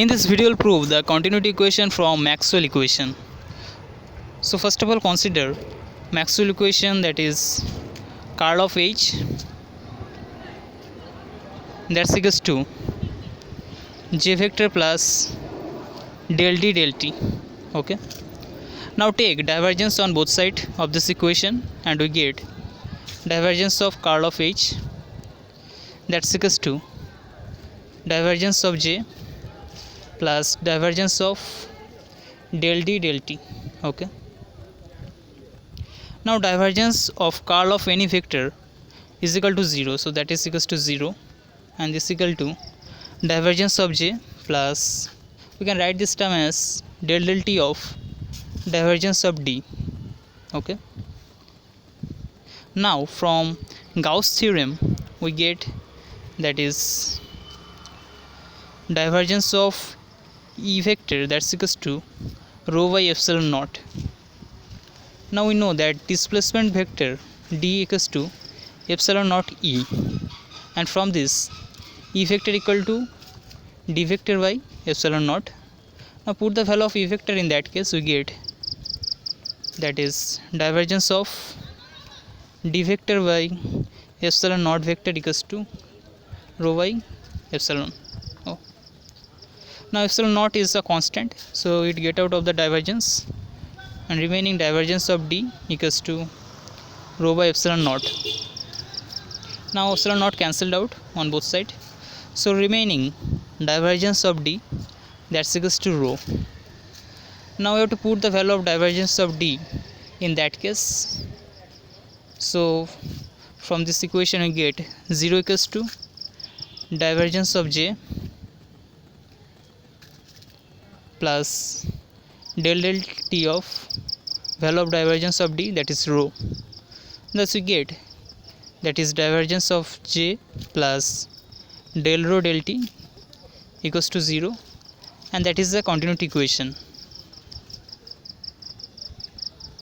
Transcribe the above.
In this video, we'll prove the continuity equation from Maxwell equation. So first of all, consider Maxwell equation, that is curl of H, that's equals to J vector plus del D del T. Okay. Now take divergence on both sides of this equation and we get divergence of curl of H, that's equals to divergence of J plus divergence of del D del T. Okay. Now divergence of curl of any vector is equal to 0, so that is equals to 0, and this is equal to divergence of J plus, we can write this term as del del T of divergence of D. Okay. Now from Gauss theorem we get, that is divergence of E vector, that's equals to rho by epsilon naught. Now we know that displacement vector D equals to epsilon naught E, and from this E vector equal to D vector by epsilon naught. Now put the value of E vector, in that case we get, that is divergence of D vector by epsilon naught vector equals to rho by epsilon. Now epsilon naught is a constant, so it get out of the divergence, and remaining divergence of D equals to rho by epsilon naught. Now epsilon naught cancelled out on both sides, so remaining divergence of D, that's equals to rho. Now we have to put the value of divergence of D in that case. So from this equation we get 0 equals to divergence of J plus del del T of value of divergence of D, that is rho. Thus we get, that is divergence of J plus del rho del T equals to 0, and that is the continuity equation.